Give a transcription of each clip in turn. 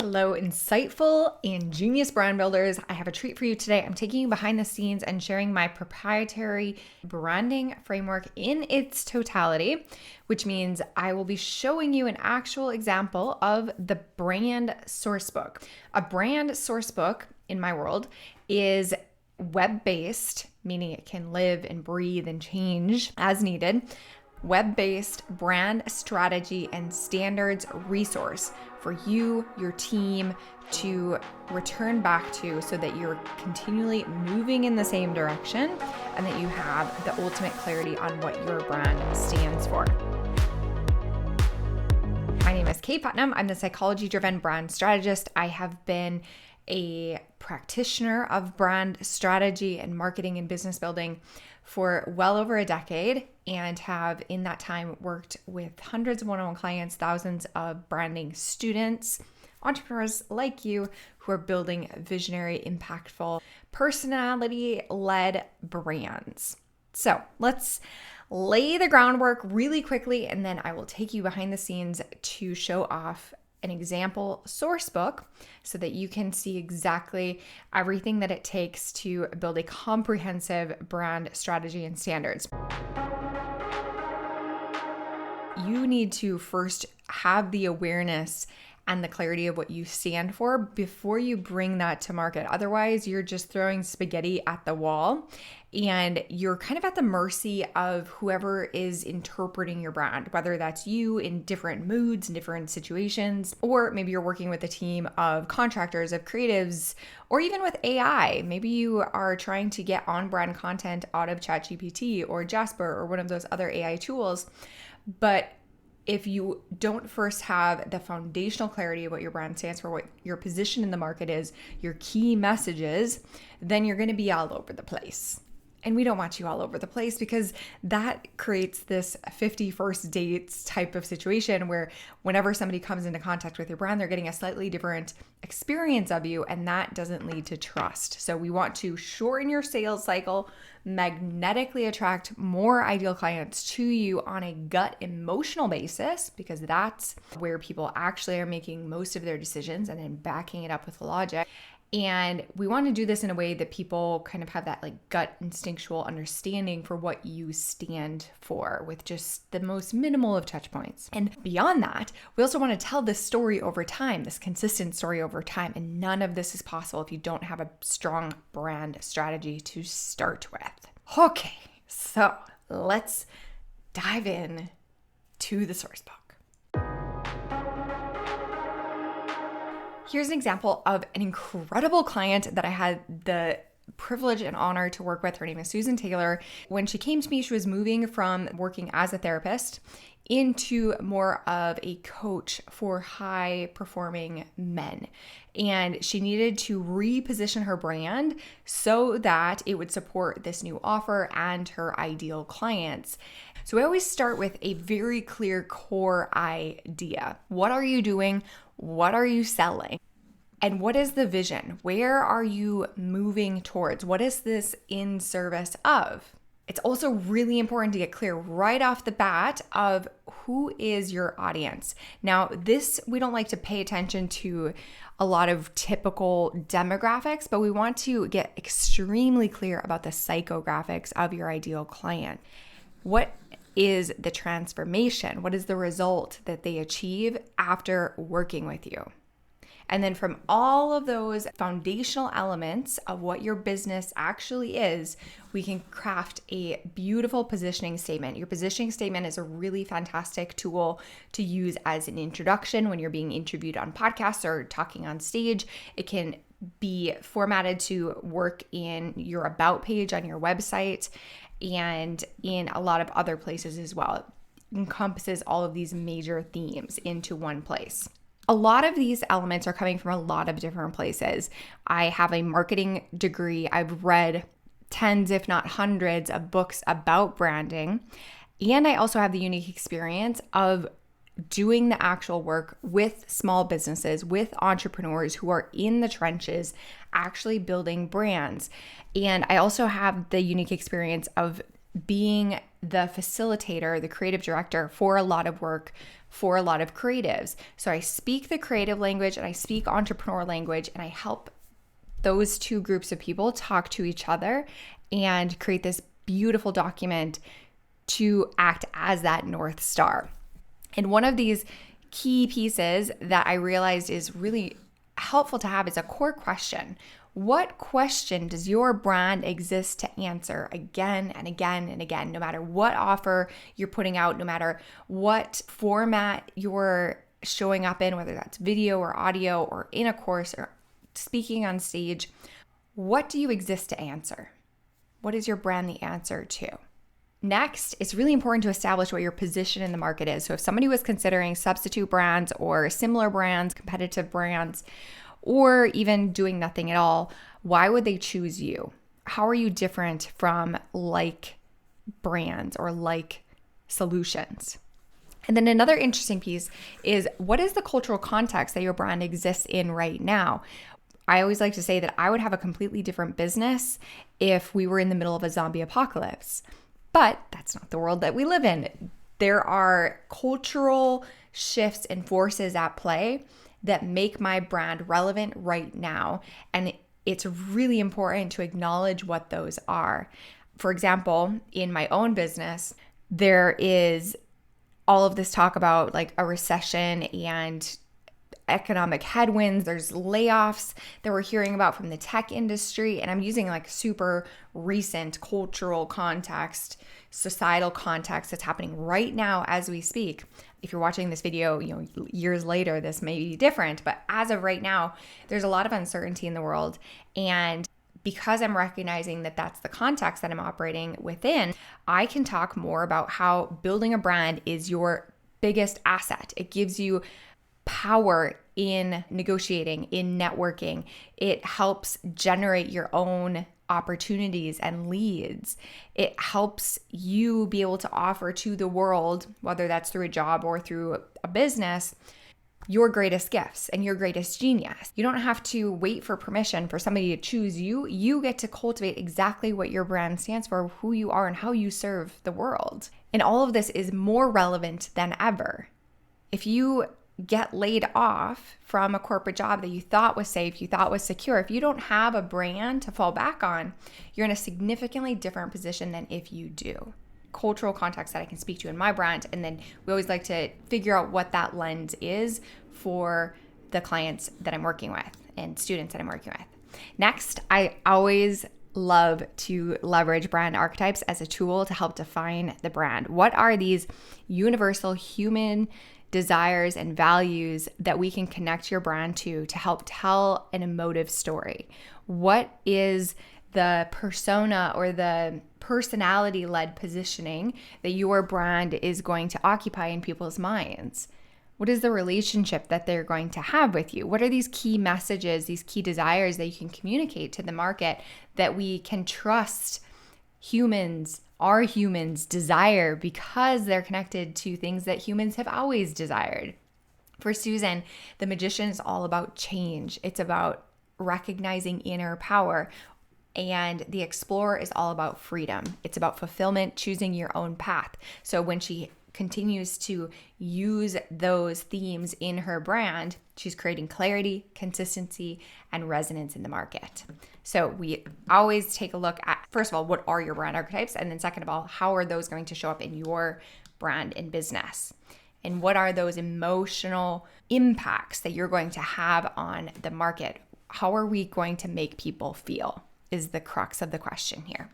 Hello, insightful and genius brand builders. I have a treat for you today. I'm taking you behind the scenes and sharing my proprietary branding framework in its totality, which means I will be showing you an actual example of the Brand SourceBook. A Brand SourceBook, in my world, is web-based, meaning it can live and breathe and change as needed. Web-based brand strategy and standards resource for you, your team to return back to so that you're continually moving in the same direction and that you have the ultimate clarity on what your brand stands for. My name is Kaye Putnam. I'm the psychology-driven brand strategist. I have been a practitioner of brand strategy and marketing and business building for well over a decade and have in that time worked with hundreds of one-on-one clients, thousands of branding students, entrepreneurs like you who are building visionary, impactful, personality-led brands. So let's lay the groundwork really quickly, and then I will take you behind the scenes to show off an example source book so that you can see exactly everything that it takes to build a comprehensive brand strategy and standards. You need to first have the awareness and the clarity of what you stand for before you bring that to market. Otherwise, you're just throwing spaghetti at the wall and you're kind of at the mercy of whoever is interpreting your brand, whether that's you in different moods and different situations, or maybe you're working with a team of contractors, of creatives, or even with AI. Maybe you are trying to get on-brand content out of ChatGPT or Jasper or one of those other AI tools, but if you don't first have the foundational clarity of what your brand stands for, what your position in the market is, your key messages, then you're going to be all over the place. And we don't want you all over the place because that creates this 50 first dates type of situation where whenever somebody comes into contact with your brand, they're getting a slightly different experience of you, and that doesn't lead to trust. So we want to shorten your sales cycle, magnetically attract more ideal clients to you on a gut emotional basis, because that's where people actually are making most of their decisions, and then backing it up with logic. And we want to do this in a way that people kind of have that like gut instinctual understanding for what you stand for with just the most minimal of touch points. And beyond that, we also want to tell this story over time, this consistent story over time. And none of this is possible if you don't have a strong brand strategy to start with. Okay, so let's dive in to the source book. Here's an example of an incredible client that I had the privilege and honor to work with. Her name is Susan Taylor. When she came to me, she was moving from working as a therapist into more of a coach for high-performing men. And she needed to reposition her brand so that it would support this new offer and her ideal clients. So I always start with a very clear core idea. What are you doing? What are you selling? And what is the vision? Where are you moving towards? What is this in service of? It's also really important to get clear right off the bat of who is your audience. Now, this, we don't like to pay attention to a lot of typical demographics, but we want to get extremely clear about the psychographics of your ideal client. What is the transformation? What is the result that they achieve after working with you? And then from all of those foundational elements of what your business actually is, we can craft a beautiful positioning statement. Your positioning statement is a really fantastic tool to use as an introduction when you're being interviewed on podcasts or talking on stage. It can be formatted to work in your about page on your website and in a lot of other places as well. It encompasses all of these major themes into one place. A lot of these elements are coming from a lot of different places. I have a marketing degree. I've read tens, if not hundreds, of books about branding. And I also have the unique experience of doing the actual work with small businesses, with entrepreneurs who are in the trenches, actually building brands. And I also have the unique experience of being the facilitator, the creative director for a lot of work for a lot of creatives. So I speak the creative language and I speak entrepreneur language, and I help those two groups of people talk to each other and create this beautiful document to act as that North Star. And one of these key pieces that I realized is really helpful to have is a core question. What question does your brand exist to answer again and again and again, no matter what offer you're putting out, no matter what format you're showing up in, whether that's video or audio or in a course or speaking on stage? What do you exist to answer? What is your brand the answer to? Next, it's really important to establish what your position in the market is. So if somebody was considering substitute brands or similar brands, competitive brands, or even doing nothing at all, why would they choose you? How are you different from like brands or like solutions? And then another interesting piece is, what is the cultural context that your brand exists in right now? I always like to say that I would have a completely different business if we were in the middle of a zombie apocalypse. But that's not the world that we live in. There are cultural shifts and forces at play that make my brand relevant right now. And it's really important to acknowledge what those are. For example, in my own business, there is all of this talk about like a recession and economic headwinds. There's layoffs that we're hearing about from the tech industry. And I'm using like super recent cultural context, societal context that's happening right now as we speak. If you're watching this video, years later, this may be different. But as of right now, there's a lot of uncertainty in the world. And because I'm recognizing that that's the context that I'm operating within, I can talk more about how building a brand is your biggest asset. It gives you power in negotiating, in networking. It helps generate your own opportunities and leads. It helps you be able to offer to the world, whether that's through a job or through a business, your greatest gifts and your greatest genius. You don't have to wait for permission for somebody to choose you. You get to cultivate exactly what your brand stands for, who you are, and how you serve the world. And all of this is more relevant than ever. If you get laid off from a corporate job that you thought was safe, you thought was secure, if you don't have a brand to fall back on, you're in a significantly different position than if you do. Cultural context that I can speak to in my brand, and then we always like to figure out what that lens is for the clients that I'm working with and students that I'm working with. Next, I always love to leverage brand archetypes as a tool to help define the brand. What are these universal human desires and values that we can connect your brand to help tell an emotive story? What is the persona or the personality-led positioning that your brand is going to occupy in people's minds? What is the relationship that they're going to have with you? What are these key messages, these key desires that you can communicate to the market that we can trust our humans desire because they're connected to things that humans have always desired? For Susan, the magician is all about change. It's about recognizing inner power. And the explorer is all about freedom. It's about fulfillment, choosing your own path. So when she continues to use those themes in her brand, she's creating clarity, consistency, and resonance in the market. So we always take a look at, first of all, what are your brand archetypes? And then second of all, how are those going to show up in your brand and business? And what are those emotional impacts that you're going to have on the market? How are we going to make people feel is the crux of the question here.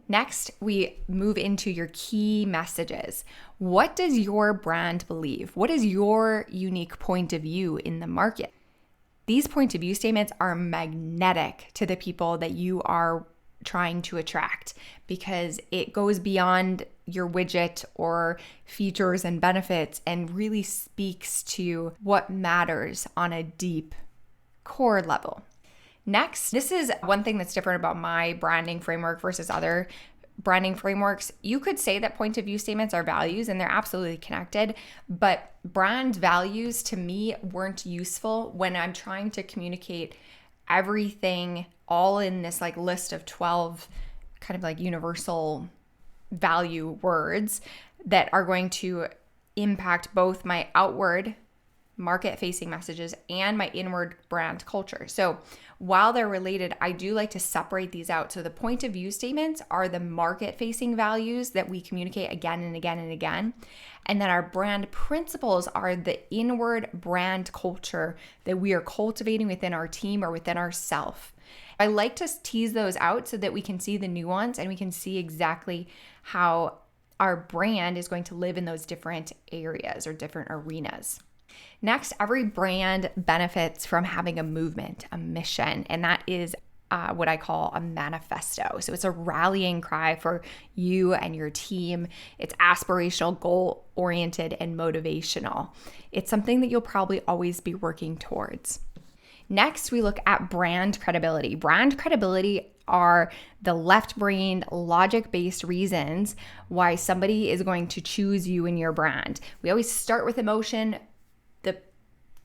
Next, we move into your key messages. What does your brand believe? What is your unique point of view in the market? These point of view statements are magnetic to the people that you are trying to attract because it goes beyond your widget or features and benefits and really speaks to what matters on a deep core level. Next, this is one thing that's different about my branding framework versus other branding frameworks. You could say that point of view statements are values, and they're absolutely connected, but brand values to me weren't useful when I'm trying to communicate everything all in this like list of 12 kind of like universal value words that are going to impact both my outward market-facing messages and my inward brand culture. So while they're related, I do like to separate these out. So the point of view statements are the market-facing values that we communicate again and again and again. And then our brand principles are the inward brand culture that we are cultivating within our team or within ourself. I like to tease those out so that we can see the nuance and we can see exactly how our brand is going to live in those different areas or different arenas. Next, every brand benefits from having a movement, a mission, and that is what I call a manifesto. So it's a rallying cry for you and your team. It's aspirational, goal-oriented, and motivational. It's something that you'll probably always be working towards. Next, we look at brand credibility. Brand credibility are the left-brained, logic-based reasons why somebody is going to choose you and your brand. We always start with emotion. The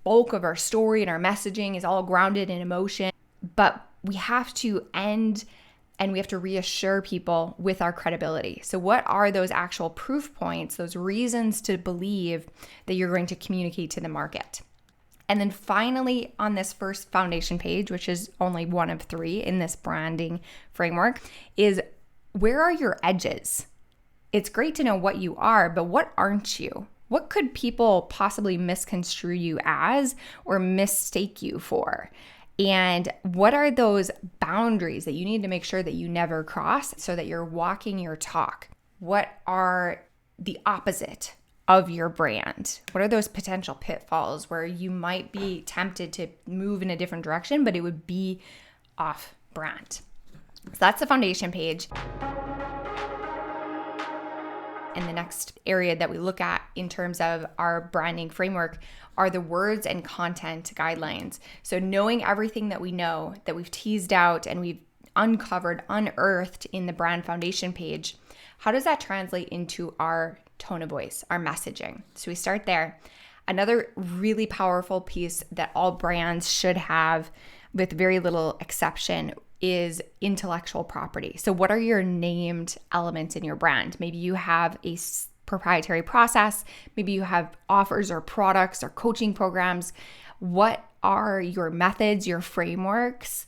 bulk of our story and our messaging is all grounded in emotion, but we have to end and we have to reassure people with our credibility. So what are those actual proof points, those reasons to believe that you're going to communicate to the market? And then finally, on this first foundation page, which is only one of 3 in this branding framework, is where are your edges? It's great to know what you are, but what aren't you? What could people possibly misconstrue you as or mistake you for? And what are those boundaries that you need to make sure that you never cross so that you're walking your talk? What are the opposite of your brand? What are those potential pitfalls where you might be tempted to move in a different direction, but it would be off brand? So that's the foundation page. And the next area that we look at in terms of our branding framework are the words and content guidelines. So knowing everything that we know, that we've teased out and we've uncovered, unearthed in the brand foundation page, how does that translate into our tone of voice, our messaging? So we start there. Another really powerful piece that all brands should have, with very little exception, is intellectual property. So what are your named elements in your brand? Maybe you have a proprietary process. Maybe you have offers or products or coaching programs. What are your methods, your frameworks?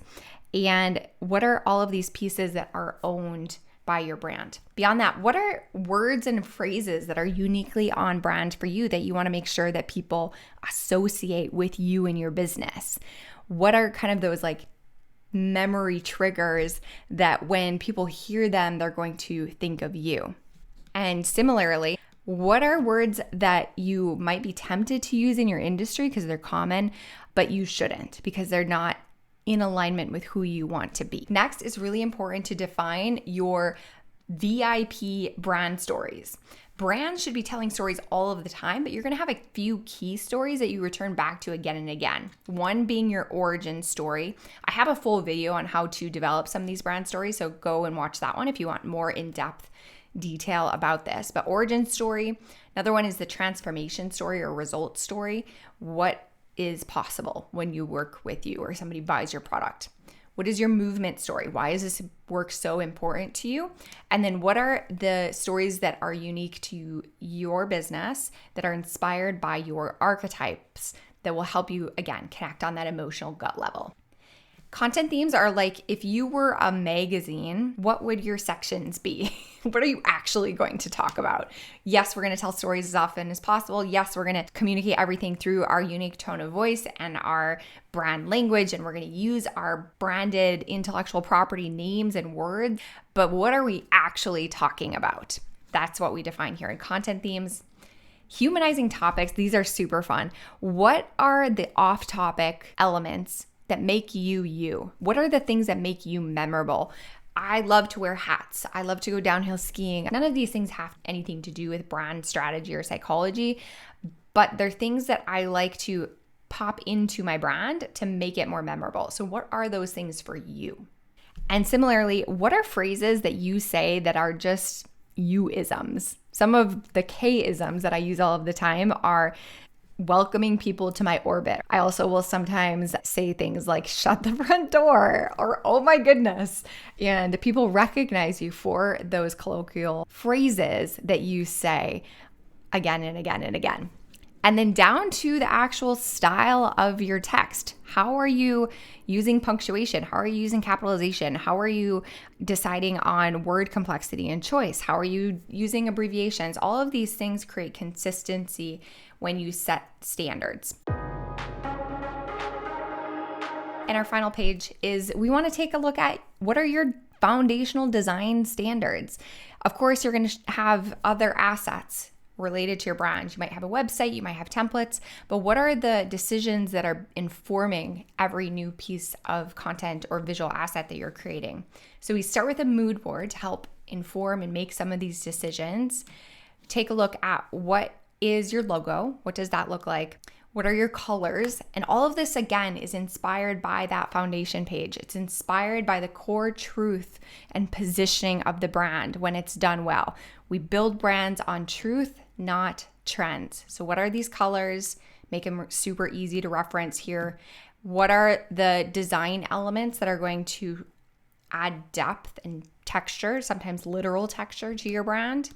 And what are all of these pieces that are owned by your brand? Beyond that, what are words and phrases that are uniquely on brand for you that you want to make sure that people associate with you and your business? What are kind of those like memory triggers that when people hear them, they're going to think of you? And similarly, what are words that you might be tempted to use in your industry because they're common, but you shouldn't because they're not in alignment with who you want to be? Next is really important to define your VIP brand stories. Brands should be telling stories all of the time, but you're going to have a few key stories that you return back to again and again. One being your origin story. I have a full video on how to develop some of these brand stories, so go and watch that one if you want more in-depth detail about this. But origin story. Another one is the transformation story or result story. What is possible when you work with you or somebody buys your product? What is your movement story? Why is this work so important to you? And then what are the stories that are unique to your business that are inspired by your archetypes that will help you, again, connect on that emotional gut level? Content themes are like, if you were a magazine, what would your sections be? What are you actually going to talk about? Yes, we're going to tell stories as often as possible. Yes, we're going to communicate everything through our unique tone of voice and our brand language, and we're going to use our branded intellectual property names and words. But what are we actually talking about? That's what we define here in content themes. Humanizing topics, these are super fun. What are the off-topic elements that make you you? What are the things that make you memorable? I love to wear hats. I love to go downhill skiing. None of these things have anything to do with brand strategy or psychology, but they're things that I like to pop into my brand to make it more memorable. So what are those things for you? And similarly, what are phrases that you say that are just you-isms? Some of the K-isms that I use all of the time are welcoming people to my orbit. I also will sometimes say things like, shut the front door, or oh my goodness. And people recognize you for those colloquial phrases that you say again and again and again. And then down to the actual style of your text. How are you using punctuation? How are you using capitalization? How are you deciding on word complexity and choice? How are you using abbreviations? All of these things create consistency when you set standards. And our final page is we want to take a look at what are your foundational design standards. Of course, you're going to have other assets related to your brand. You might have a website, you might have templates, but what are the decisions that are informing every new piece of content or visual asset that you're creating? So we start with a mood board to help inform and make some of these decisions. Take a look at what is your logo? What does that look like? What are your colors? And all of this, again, is inspired by that foundation page. It's inspired by the core truth and positioning of the brand when it's done well. We build brands on truth, not trends. So what are these colors? Make them super easy to reference here. What are the design elements that are going to add depth and texture, sometimes literal texture to your brand?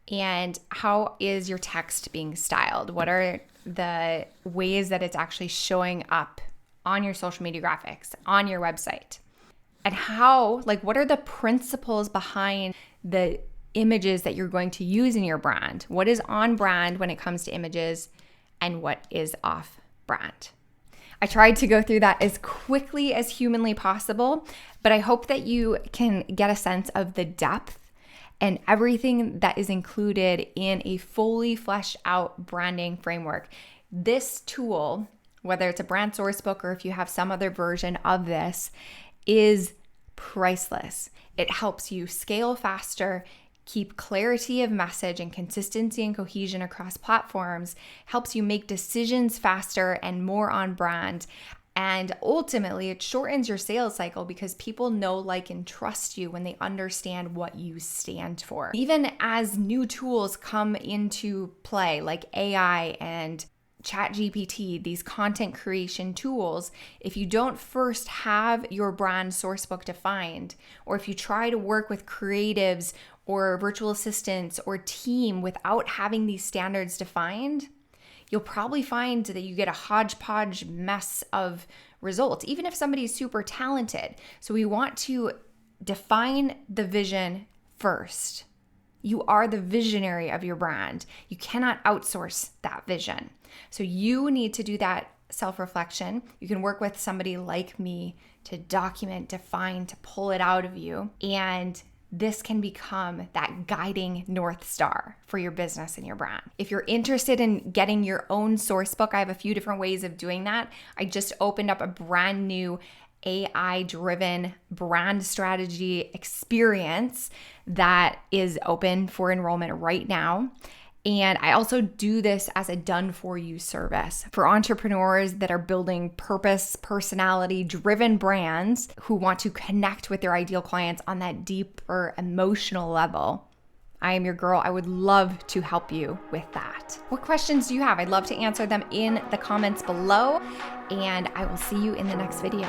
And how is your text being styled? What are the ways that it's actually showing up on your social media graphics, on your website? And what are the principles behind the images that you're going to use in your brand? What is on brand when it comes to images, and what is off brand? I tried to go through that as quickly as humanly possible, but I hope that you can get a sense of the depth and everything that is included in a fully fleshed out branding framework. This tool, whether it's a Brand SourceBook or if you have some other version of this, is priceless. It helps you scale faster, keep clarity of message and consistency and cohesion across platforms, helps you make decisions faster and more on brand. And ultimately, it shortens your sales cycle because people know, like, and trust you when they understand what you stand for. Even as new tools come into play, like AI and ChatGPT, these content creation tools, if you don't first have your brand sourcebook defined, or if you try to work with creatives or virtual assistants or team without having these standards defined, you'll probably find that you get a hodgepodge mess of results, even if somebody's super talented. So we want to define the vision first. You are the visionary of your brand. You cannot outsource that vision. So you need to do that self-reflection. You can work with somebody like me to document, define, to pull it out of you. And this can become that guiding North Star for your business and your brand. If you're interested in getting your own source book, I have a few different ways of doing that. I just opened up a brand new AI-driven brand strategy experience that is open for enrollment right now. And I also do this as a done-for-you service for entrepreneurs that are building purpose, personality-driven brands who want to connect with their ideal clients on that deeper emotional level. I am your girl. I would love to help you with that. What questions do you have? I'd love to answer them in the comments below, and I will see you in the next video.